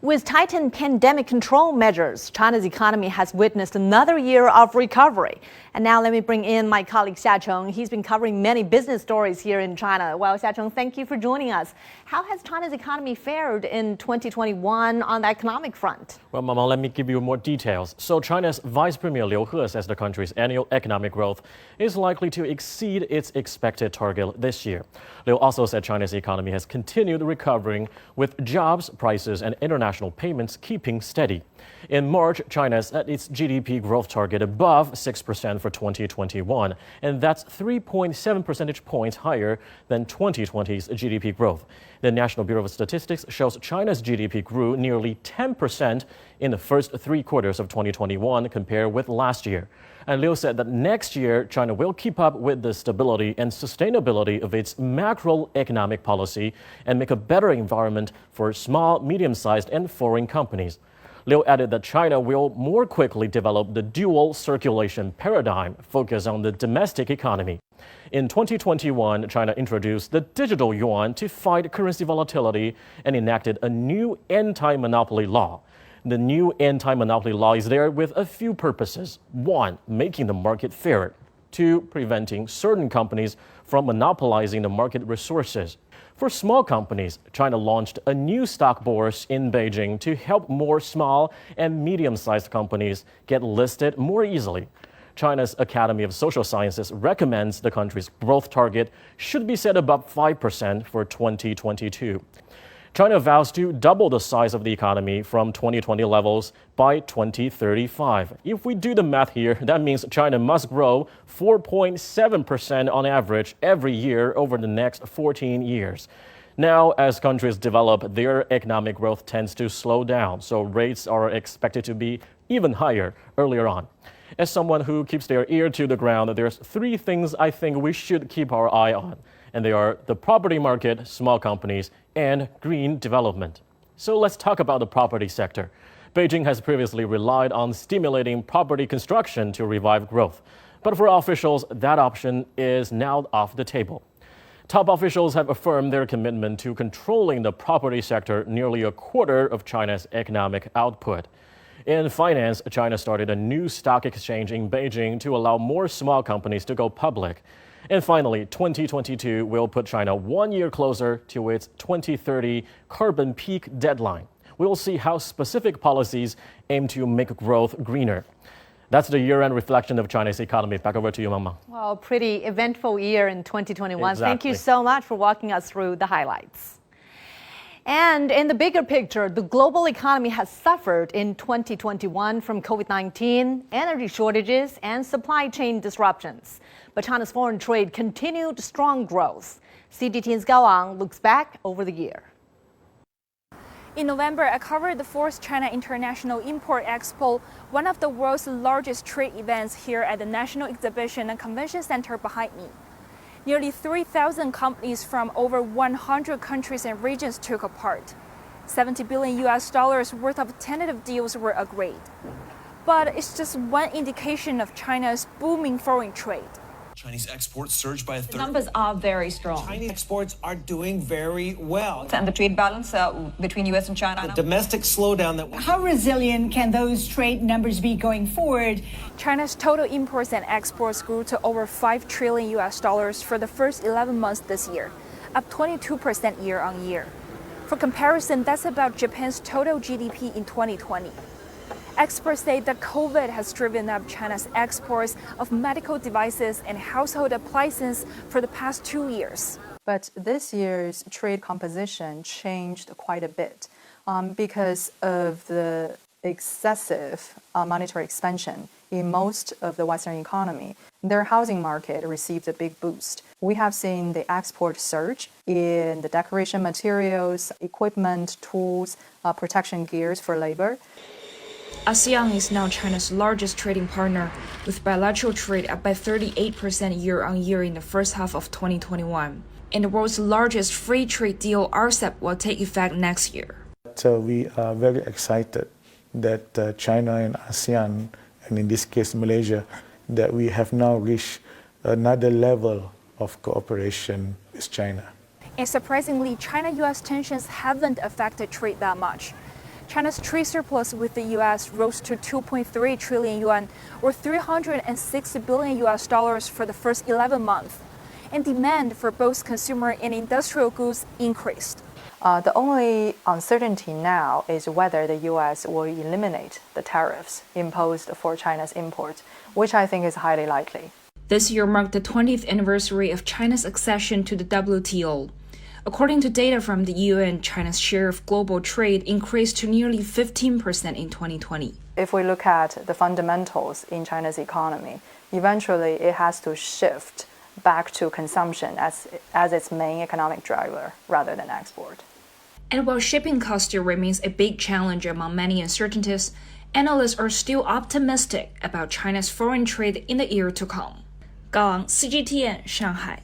With tightened pandemic control measures, China's economy has witnessed another year of recovery. And now let me bring in my colleague Xia Cheng. He's been covering many business stories here in China. Well, Xia Cheng, thank you for joining us. How has China's economy fared in 2021 on the economic front? Well, Mama, let me give you more details. So China's Vice Premier Liu He says the country's annual economic growth is likely to exceed its expected target this year. Liu also said China's economy has continued recovering with jobs, prices, and international payments keeping steady. In March, China set its GDP growth target above 6% for 2021, and that's 3.7 percentage points higher than 2020's GDP growth. The National Bureau of Statistics shows China's GDP grew nearly 10% in the first 3 quarters of 2021 compared with last year. And Liu said that next year, China will keep up with the stability and sustainability of its macroeconomic policy and make a better environment for small, medium-sized, and foreign companies. Liu added that China will more quickly develop the dual circulation paradigm focused on the domestic economy. In 2021, China introduced the digital yuan to fight currency volatility and enacted a new anti-monopoly law. The new anti-monopoly law is there with a few purposes. 1, making the market fairer. 2, preventing certain companies from monopolizing the market resources. For small companies, China launched a new stock bourse in Beijing to help more small and medium-sized companies get listed more easily. China's Academy of Social Sciences recommends the country's growth target should be set above 5% for 2022. China vows to double the size of the economy from 2020 levels by 2035. If we do the math here, that means China must grow 4.7% on average every year over the next 14 years. Now, as countries develop, their economic growth tends to slow down, so rates are expected to be even higher earlier on. As someone who keeps their ear to the ground, there's 3 things I think we should keep our eye on. And they are the property market, small companies, and green development. So let's talk about the property sector. Beijing has previously relied on stimulating property construction to revive growth. But for officials, that option is now off the table. Top officials have affirmed their commitment to controlling the property sector, nearly a quarter of China's economic output. In finance, China started a new stock exchange in Beijing to allow more small companies to go public. And finally, 2022 will put China 1 year closer to its 2030 carbon peak deadline. We will see how specific policies aim to make growth greener. That's the year-end reflection of China's economy. Back over to you, Mama. Well, pretty eventful year in 2021. Exactly. Thank you so much for walking us through the highlights. And in the bigger picture, the global economy has suffered in 2021 from COVID-19, energy shortages, and supply chain disruptions. But China's foreign trade continued strong growth. CGTN's Gao Ang looks back over the year. In November, I covered the 4th China International Import Expo, one of the world's largest trade events here at the National Exhibition and Convention Center behind me. Nearly 3,000 companies from over 100 countries and regions took part. $70 billion worth of tentative deals were agreed. But it's just one indication of China's booming foreign trade. Chinese exports surged by a third. The numbers are very strong. Chinese exports are doing very well. And the trade balance between U.S. and China. The domestic slowdown that. How resilient can those trade numbers be going forward? China's total imports and exports grew to over $5 trillion for the first 11 months this year, up 22% year on year. For comparison, that's about Japan's total GDP in 2020. Experts say that COVID has driven up China's exports of medical devices and household appliances for the past 2 years. But this year's trade composition changed quite a bit because of the excessive monetary expansion in most of the Western economy. Their housing market received a big boost. We have seen the export surge in the decoration materials, equipment, tools, protection gears for labor. ASEAN is now China's largest trading partner, with bilateral trade up by 38% year-on-year in the first half of 2021. And the world's largest free trade deal, RCEP, will take effect next year. So we are very excited that China and ASEAN, and in this case Malaysia, that we have now reached another level of cooperation with China. And surprisingly, China-US tensions haven't affected trade that much. China's trade surplus with the U.S. rose to 2.3 trillion yuan, or $360 billion for the first 11 months, and demand for both consumer and industrial goods increased. The only uncertainty now is whether the U.S. will eliminate the tariffs imposed for China's imports, which I think is highly likely. This year marked the 20th anniversary of China's accession to the WTO. According to data from the UN, China's share of global trade increased to nearly 15% in 2020. If we look at the fundamentals in China's economy, eventually it has to shift back to consumption as its main economic driver rather than export. And while shipping cost still remains a big challenge among many uncertainties, analysts are still optimistic about China's foreign trade in the year to come. 高昂 CGTN 上海